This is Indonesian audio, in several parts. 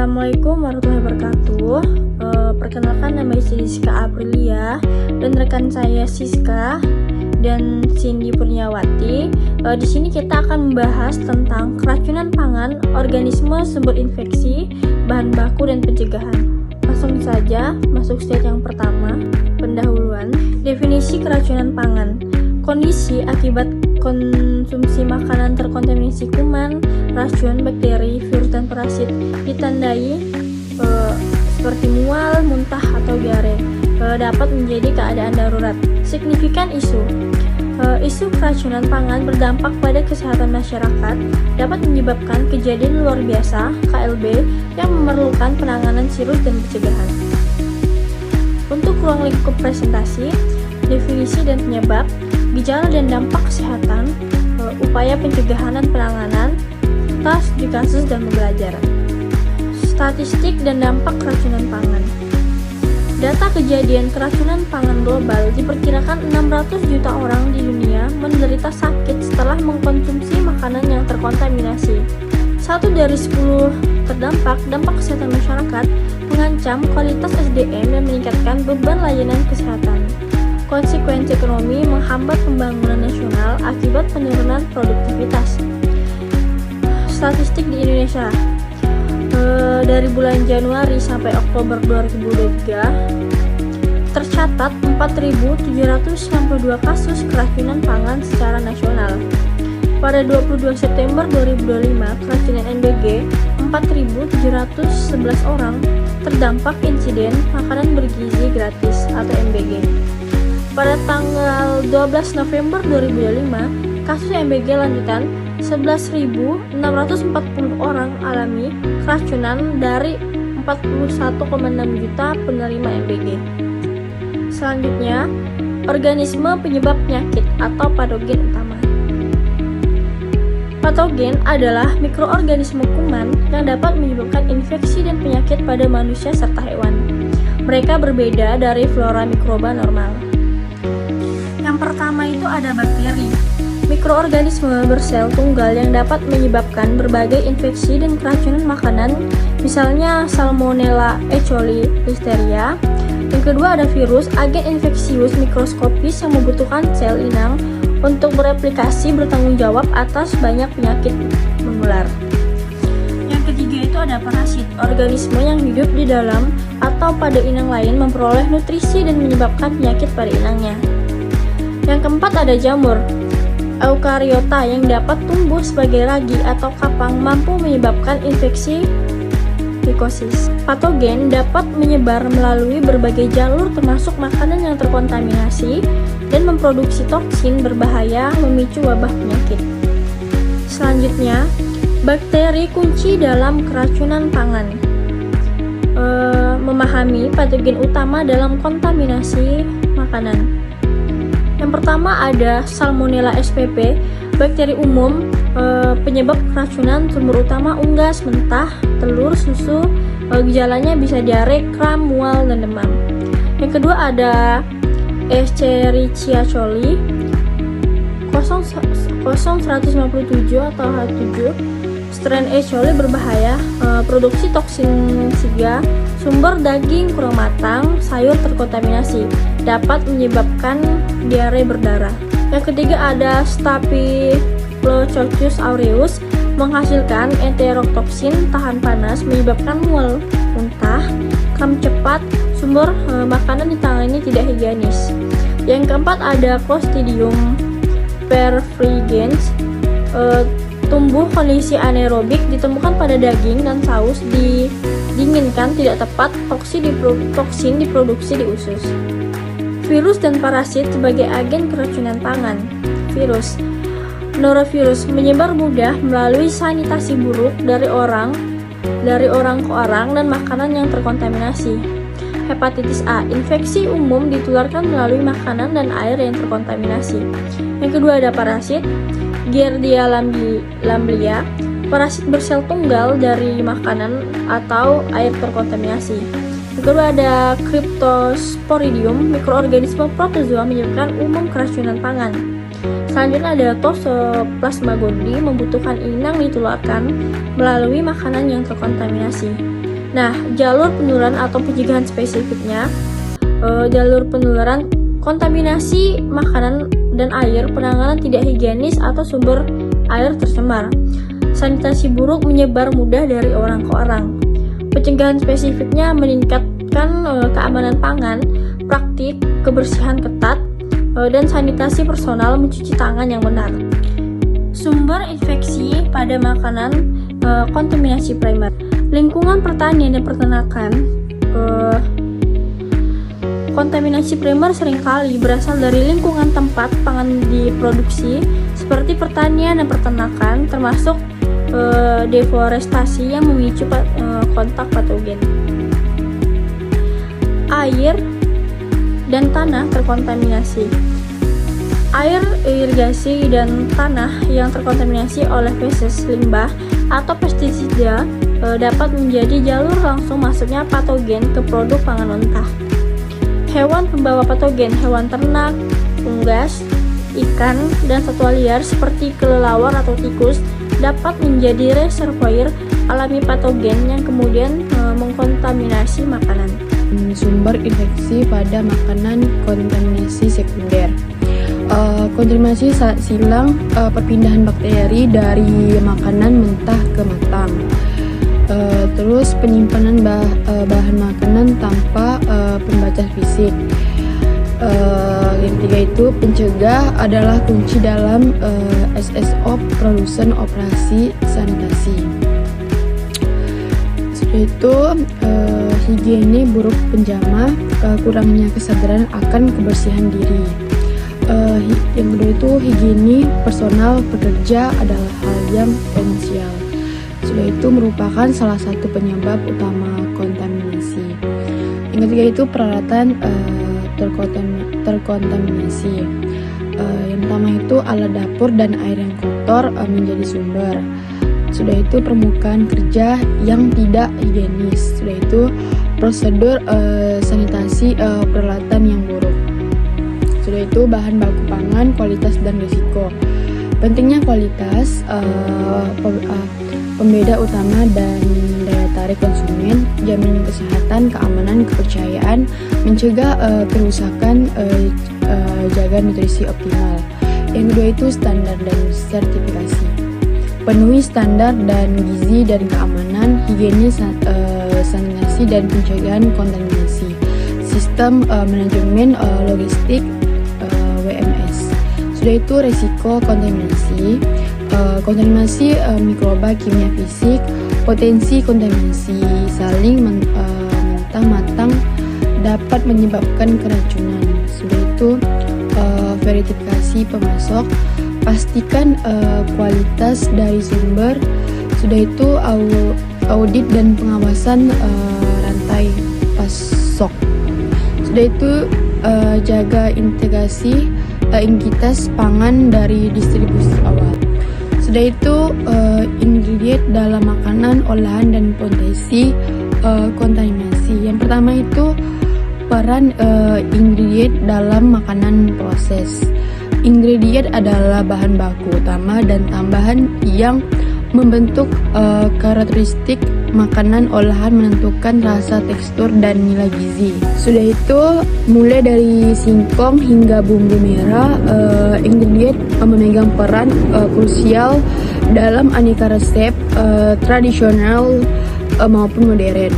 Assalamualaikum warahmatullahi wabarakatuh. Perkenalkan, nama saya Siska Aprilia dan rekan saya Siska dan Cindy Purniawati. Di sini kita akan membahas tentang keracunan pangan, organisme sumber infeksi, bahan baku dan pencegahan. Langsung saja masuk slide yang pertama, pendahuluan. Definisi keracunan pangan: kondisi akibat konsumsi makanan terkontaminasi kuman, racun, bakteri, virus, dan parasit, ditandai seperti mual, muntah, atau diare, dapat menjadi keadaan darurat. Signifikan isu keracunan pangan berdampak pada kesehatan masyarakat, dapat menyebabkan kejadian luar biasa (KLB) yang memerlukan penanganan serius dan pencegahan. Untuk ruang lingkup presentasi, definisi dan penyebab, gejala dan dampak kesehatan, upaya pencegahan dan penanganan, studi kasus dan pembelajaran. Statistik dan dampak keracunan pangan. Data kejadian keracunan pangan global diperkirakan 600 juta orang di dunia menderita sakit setelah mengkonsumsi makanan yang terkontaminasi. 1 dari 10 terdampak. Dampak kesehatan masyarakat mengancam kualitas SDM dan meningkatkan beban layanan kesehatan. Konsekuensi ekonomi menghambat pembangunan nasional akibat penurunan produktivitas. Statistik di Indonesia dari bulan Januari sampai Oktober 2023 tercatat 4.762 kasus keracunan pangan secara nasional. Pada 22 September 2025, keracunan NBG 4.711 orang terdampak insiden makanan bergizi gratis atau MBG. Pada tanggal 12 November 2025, kasus MBG lanjutan 11.640 orang alami keracunan dari 41,6 juta penerima MBG. Selanjutnya, organisme penyebab penyakit atau patogen utama. Patogen adalah mikroorganisme kuman yang dapat menyebabkan infeksi dan penyakit pada manusia serta hewan. Mereka berbeda dari flora mikroba normal. Yang pertama itu ada bakteri. Mikroorganisme bersel tunggal yang dapat menyebabkan berbagai infeksi dan keracunan makanan, misalnya Salmonella, E. coli, Listeria. Yang kedua ada virus, agen infeksius mikroskopis yang membutuhkan sel inang untuk bereplikasi bertanggung jawab atas banyak penyakit menular. Yang ketiga itu ada parasit, organisme yang hidup di dalam atau pada inang lain memperoleh nutrisi dan menyebabkan penyakit pada inangnya. Yang keempat ada jamur, eukariota yang dapat tumbuh sebagai ragi atau kapang, mampu menyebabkan infeksi mikosis. Patogen dapat menyebar melalui berbagai jalur termasuk makanan yang terkontaminasi dan memproduksi toksin berbahaya memicu wabah penyakit. Selanjutnya, bakteri kunci dalam keracunan pangan. Memahami patogen utama dalam kontaminasi makanan. Yang pertama ada Salmonella spp, bakteri umum penyebab keracunan, sumber utama unggas, mentah, telur, susu. Gejalanya bisa diare, kram, mual, dan demam. Yang kedua ada Escherichia coli 0157 atau H7. Strain E. coli berbahaya, produksi toksin siga, sumber daging kurang matang, sayur terkontaminasi, dapat menyebabkan diare berdarah. Yang ketiga ada Staphylococcus aureus, menghasilkan enterokoksin, tahan panas, menyebabkan mual, muntah, kram cepat, sumber makanan ditangani tidak higienis. Yang keempat ada Clostridium perfringens, tumbuh kondisi anaerobik, ditemukan pada daging dan saus, didinginkan tidak tepat, toksin diproduksi di usus. Virus dan parasit sebagai agen keracunan pangan. Virus, norovirus menyebar mudah melalui sanitasi buruk dari orang ke orang dan makanan yang terkontaminasi. Hepatitis A, infeksi umum ditularkan melalui makanan dan air yang terkontaminasi. Yang kedua ada parasit, Giardia lamblia, parasit bersel tunggal dari makanan atau air terkontaminasi. Yang kedua ada Cryptosporidium, mikroorganisme protozoa menyebabkan umum keracunan pangan. Selanjutnya ada Toxoplasma gondii, membutuhkan inang ditularkan melalui makanan yang terkontaminasi. Nah, jalur penularan atau pencegahan spesifiknya, jalur penularan kontaminasi makanan dan air, penanganan tidak higienis atau sumber air tercemar, sanitasi buruk menyebar mudah dari orang ke orang. Pencegahan spesifiknya meningkatkan keamanan pangan, praktik kebersihan ketat, dan sanitasi personal, mencuci tangan yang benar. Sumber infeksi pada makanan, kontaminasi primer. Lingkungan pertanian dan peternakan, kontaminasi primer seringkali berasal dari lingkungan tempat pangan diproduksi, seperti pertanian dan peternakan, termasuk deforestasi yang memicu kontak patogen. Air dan tanah terkontaminasi. Air irigasi dan tanah yang terkontaminasi oleh feses, limbah, atau pestisida dapat menjadi jalur langsung masuknya patogen ke produk pangan mentah. Hewan pembawa patogen, hewan ternak, unggas, ikan, dan satwa liar seperti kelelawar atau tikus dapat menjadi reservoir alami patogen yang kemudian mengkontaminasi makanan. Sumber infeksi pada makanan, kontaminasi sekunder. Kontaminasi silang, perpindahan bakteri dari makanan mentah ke matang. Terus penyimpanan bahan makanan tanpa pembatas fisik. Yang ketiga itu pencegah adalah kunci dalam SSO, produsen operasi sanitasi. Setelah itu higiene buruk penjama, kurangnya kesadaran akan kebersihan diri. Yang kedua itu higiene personal pekerja adalah hal yang potensial. Sudah itu merupakan salah satu penyebab utama kontaminasi. Yang ketiga itu peralatan terkontaminasi. Yang pertama itu alat dapur dan air yang kotor menjadi sumber. Sudah itu permukaan kerja yang tidak higienis. Sudah itu prosedur sanitasi peralatan yang buruk. Sudah itu bahan baku pangan, kualitas dan risiko. Pentingnya kualitas, pembeda utama dan daya tarik konsumen, jaminan kesehatan, keamanan, kepercayaan, mencegah kerusakan, jaga nutrisi optimal. Yang kedua itu standar dan sertifikasi. Penuhi standar dan gizi dan keamanan, higienis, sanitasi dan pencegahan kontaminasi. Sistem manajemen logistik WMS. Sudah itu resiko kontaminasi, kontaminasi mikroba, kimia fisik, potensi kontaminasi saling mentah matang dapat menyebabkan keracunan. Sudah itu verifikasi pemasok, pastikan kualitas dari sumber. Sudah itu audit dan pengawasan rantai pasok. Sudah itu jaga integrasi entitas pangan dari distribusi awal. Sudah itu ingredient dalam makanan, olahan, dan potensi kontaminasi. Yang pertama itu peran ingredient dalam makanan proses. Ingredient adalah bahan baku utama dan tambahan yang membentuk karakteristik makanan olahan, menentukan rasa, tekstur, dan nilai gizi. Sudah itu mulai dari singkong hingga bumbu merah, ingredient memegang peran krusial dalam aneka resep tradisional maupun modern.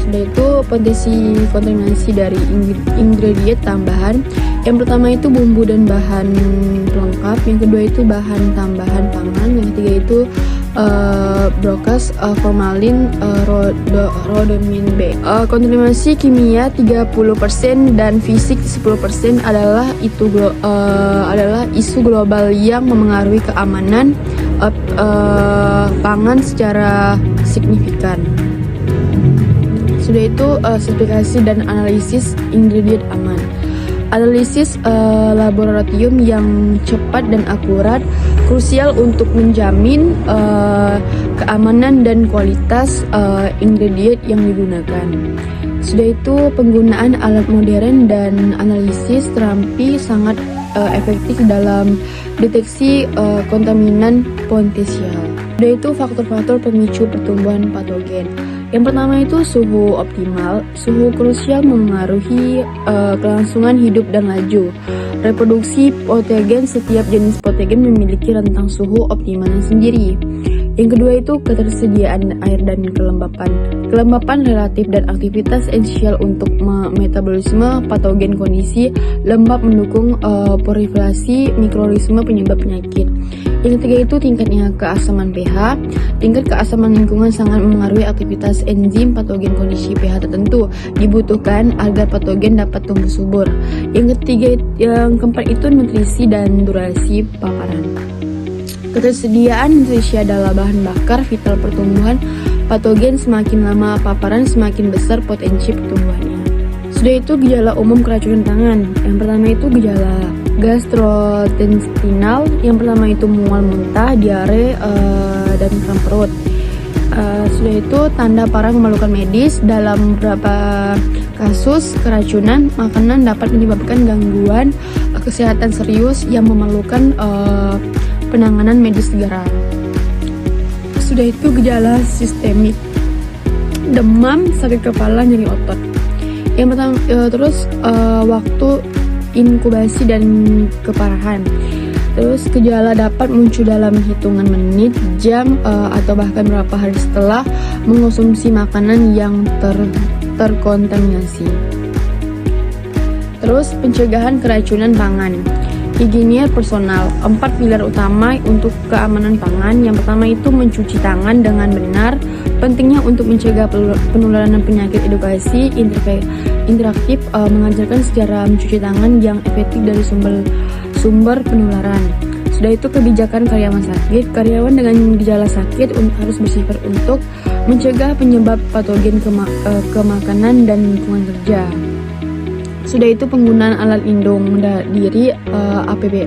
Sudah itu potensi kontaminasi dari ingredient tambahan. Yang pertama itu bumbu dan bahan pelengkap. Yang kedua itu bahan tambahan pangan. Yang ketiga itu brokas, formalin, rhodomin B. Kontaminasi kimia 30% dan fisik 10% adalah isu global yang memengaruhi keamanan pangan secara signifikan. Sudah itu sertifikasi dan analisis ingredient aman. Analisis laboratorium yang cepat dan akurat krusial untuk menjamin keamanan dan kualitas ingredient yang digunakan. Sudah itu penggunaan alat modern dan analisis terampi sangat efektif dalam deteksi kontaminan potensial. Sudah itu faktor-faktor pemicu pertumbuhan patogen. Yang pertama itu suhu optimal. Suhu krusial memengaruhi kelangsungan hidup dan laju reproduksi patogen. Setiap jenis patogen memiliki rentang suhu optimalnya sendiri. Yang kedua itu ketersediaan air dan kelembapan. Kelembapan relatif dan aktivitas esensial untuk metabolisme patogen. Kondisi lembab mendukung proliferasi mikroorganisme penyebab penyakit. Yang ketiga itu tingkatnya keasaman pH. Tingkat keasaman lingkungan sangat memengaruhi aktivitas enzim patogen. Kondisi pH tertentu dibutuhkan agar patogen dapat tumbuh subur. Yang keempat itu nutrisi dan durasi paparan. Ketersediaan nutrisi adalah bahan bakar vital pertumbuhan patogen. Semakin lama paparan, semakin besar potensi pertumbuhannya. Sudah itu gejala umum keracunan pangan. Yang pertama itu gejala gastrointestinal. Yang pertama itu mual, muntah, diare, dan kram perut. Sudah itu tanda parah memalukan medis. Dalam beberapa kasus keracunan makanan dapat menyebabkan gangguan kesehatan serius yang memerlukan penanganan medis segera. Sudah itu gejala sistemik, demam, sakit kepala, nyeri otot. Yang pertama waktu inkubasi dan keparahan. Terus gejala dapat muncul dalam hitungan menit, jam, atau bahkan beberapa hari setelah mengonsumsi makanan yang terkontaminasi. Terus pencegahan keracunan pangan. Higiene personal. 4 pilar utama untuk keamanan pangan. Yang pertama itu mencuci tangan dengan benar. Pentingnya untuk mencegah penularan penyakit. Edukasi interaktif mengajarkan secara mencuci tangan yang efektif dari sumber penularan. Sudah itu kebijakan karyawan sakit. Karyawan dengan gejala sakit harus bersifat untuk mencegah penyebab patogen ke makanan dan lingkungan kerja. Sudah itu penggunaan alat lindung diri APD.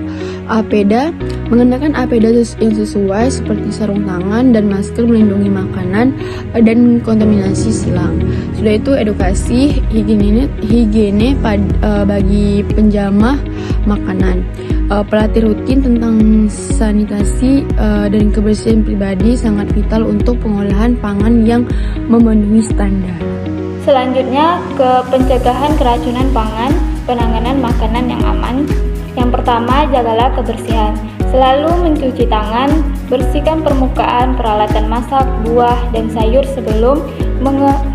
Mengenakan APD yang sesuai seperti sarung tangan dan masker melindungi makanan dan kontaminasi silang. Sudah itu edukasi higiene bagi penjamah makanan. Pelatih rutin tentang sanitasi dan kebersihan pribadi sangat vital untuk pengolahan pangan yang memenuhi standar. Selanjutnya ke pencegahan keracunan pangan, penanganan makanan yang aman. Yang pertama, jagalah kebersihan. Selalu mencuci tangan, bersihkan permukaan peralatan masak, buah, dan sayur sebelum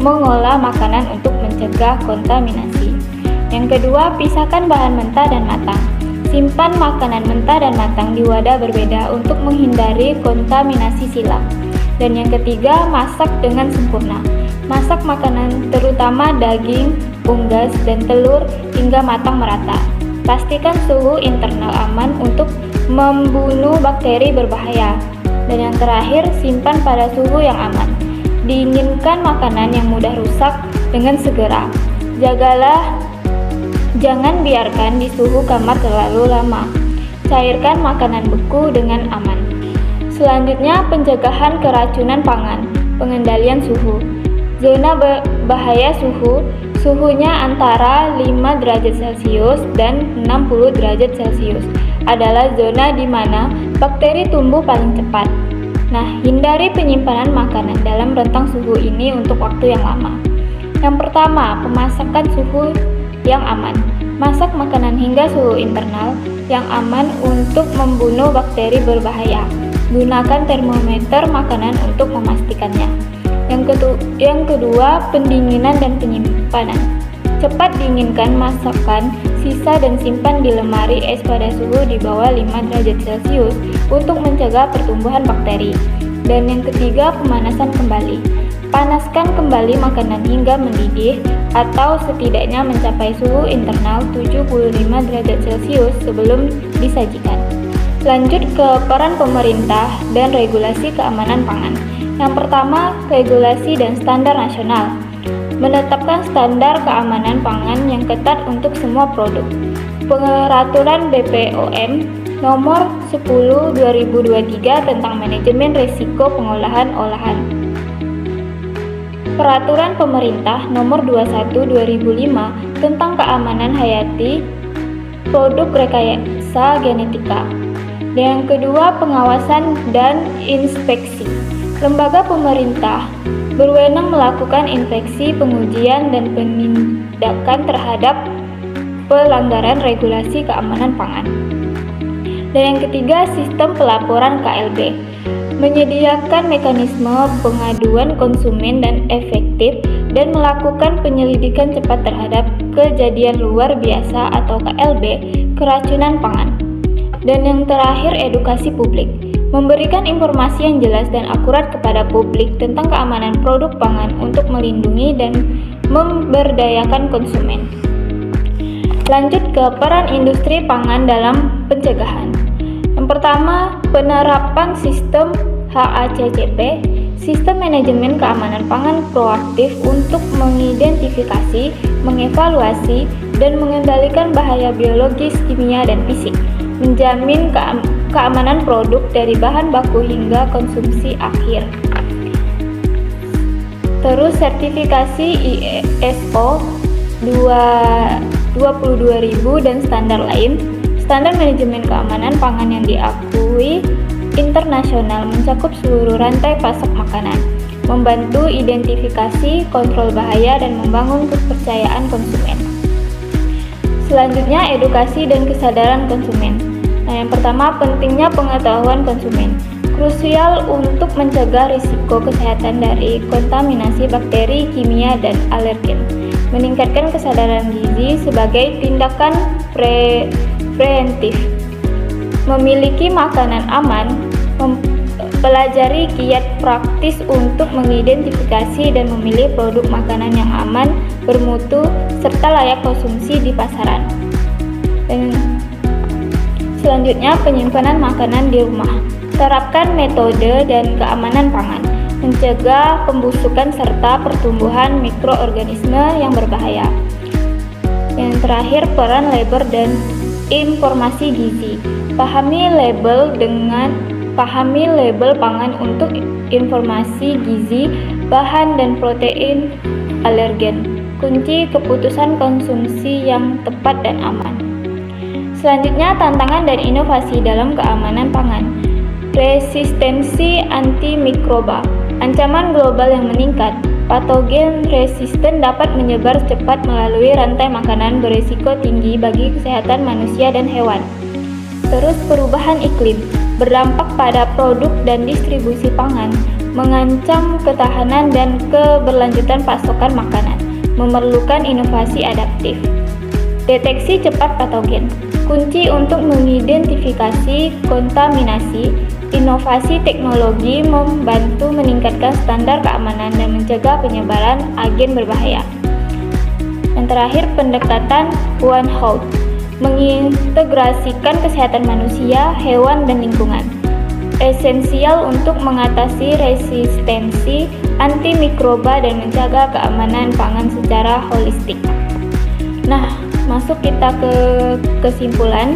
mengolah makanan untuk mencegah kontaminasi. Yang kedua, pisahkan bahan mentah dan matang. Simpan makanan mentah dan matang di wadah berbeda untuk menghindari kontaminasi silang. Dan yang ketiga, masak dengan sempurna. Masak makanan terutama daging, unggas, dan telur hingga matang merata. Pastikan suhu internal aman untuk membunuh bakteri berbahaya. Dan yang terakhir, simpan pada suhu yang aman. Dinginkan makanan yang mudah rusak dengan segera. Jangan biarkan di suhu kamar terlalu lama. Cairkan makanan beku dengan aman. Selanjutnya, pencegahan keracunan pangan, pengendalian suhu. Zona bahaya suhunya antara 5 derajat Celcius dan 60 derajat Celcius adalah zona di mana bakteri tumbuh paling cepat. Nah, hindari penyimpanan makanan dalam rentang suhu ini untuk waktu yang lama. Yang pertama, pemasakan suhu yang aman. Masak makanan hingga suhu internal yang aman untuk membunuh bakteri berbahaya. Gunakan termometer makanan untuk memastikannya. Yang kedua, pendinginan dan penyimpanan. Cepat dinginkan masakan, sisa dan simpan di lemari es pada suhu di bawah 5 derajat Celcius untuk mencegah pertumbuhan bakteri. Dan yang ketiga, pemanasan kembali. Panaskan kembali makanan hingga mendidih atau setidaknya mencapai suhu internal 75 derajat Celcius sebelum disajikan. Lanjut ke peran pemerintah dan regulasi keamanan pangan. Yang pertama, regulasi dan standar nasional. Menetapkan standar keamanan pangan yang ketat untuk semua produk. Peraturan BPOM nomor 10/2023 tentang manajemen risiko pengolahan olahan. Peraturan pemerintah nomor 21/2005 tentang keamanan hayati produk rekayasa genetika. Yang kedua, pengawasan dan inspeksi. Lembaga pemerintah berwenang melakukan inspeksi, pengujian, dan penindakan terhadap pelanggaran regulasi keamanan pangan. Dan yang ketiga, sistem pelaporan KLB menyediakan mekanisme pengaduan konsumen dan efektif dan melakukan penyelidikan cepat terhadap kejadian luar biasa atau KLB keracunan pangan. Dan yang terakhir, edukasi publik memberikan informasi yang jelas dan akurat kepada publik tentang keamanan produk pangan untuk melindungi dan memberdayakan konsumen. Lanjut ke peran industri pangan dalam pencegahan. Yang pertama, penerapan sistem HACCP, Sistem Manajemen Keamanan Pangan proaktif untuk mengidentifikasi, mengevaluasi, dan mengendalikan bahaya biologis, kimia, dan fisik, menjamin keamanan produk dari bahan baku hingga konsumsi akhir. Terus sertifikasi ISO 22000 dan standar lain. Standar manajemen keamanan pangan yang diakui internasional mencakup seluruh rantai pasok makanan, membantu identifikasi, kontrol bahaya, dan membangun kepercayaan konsumen. Selanjutnya, edukasi dan kesadaran konsumen. Nah, yang pertama, pentingnya pengetahuan konsumen. Krusial untuk mencegah risiko kesehatan dari kontaminasi bakteri, kimia, dan alergen. Meningkatkan kesadaran gizi sebagai tindakan preventif. Memiliki makanan aman, mempelajari kiat praktis untuk mengidentifikasi dan memilih produk makanan yang aman, bermutu, serta layak konsumsi di pasaran. Dan selanjutnya, penyimpanan makanan di rumah. Terapkan metode dan keamanan pangan, mencegah pembusukan serta pertumbuhan mikroorganisme yang berbahaya. Yang terakhir, peran label dan informasi gizi. Pahami label pangan untuk informasi gizi, bahan dan protein, alergen. Kunci keputusan konsumsi yang tepat dan aman. Selanjutnya, tantangan dan inovasi dalam keamanan pangan. Resistensi antimikroba. Ancaman global yang meningkat. Patogen resisten dapat menyebar cepat melalui rantai makanan berisiko tinggi bagi kesehatan manusia dan hewan. Terus, perubahan iklim berdampak pada produk dan distribusi pangan, mengancam ketahanan dan keberlanjutan pasokan makanan, memerlukan inovasi adaptif. Deteksi cepat patogen, kunci untuk mengidentifikasi kontaminasi. Inovasi teknologi membantu meningkatkan standar keamanan dan mencegah penyebaran agen berbahaya. Yang terakhir, pendekatan One Health, mengintegrasikan kesehatan manusia, hewan, dan lingkungan. Esensial untuk mengatasi resistensi antimikroba dan menjaga keamanan pangan secara holistik. Nah, masuk kita ke kesimpulan,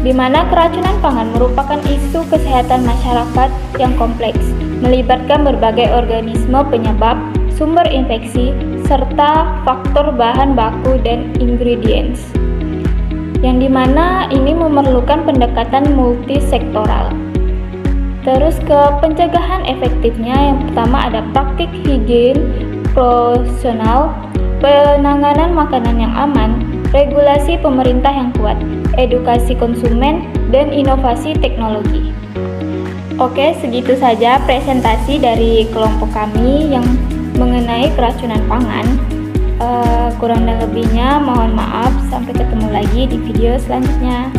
di mana keracunan pangan merupakan isu kesehatan masyarakat yang kompleks, melibatkan berbagai organisme penyebab, sumber infeksi, serta faktor bahan baku dan ingredients, yang dimana ini memerlukan pendekatan multisektoral. Terus ke pencegahan efektifnya, yang pertama ada praktik higien profesional, penanganan makanan yang aman, regulasi pemerintah yang kuat, edukasi konsumen, dan inovasi teknologi. Oke, segitu saja presentasi dari kelompok kami yang mengenai keracunan pangan. Kurang dan lebihnya mohon maaf, sampai ketemu lagi di video selanjutnya.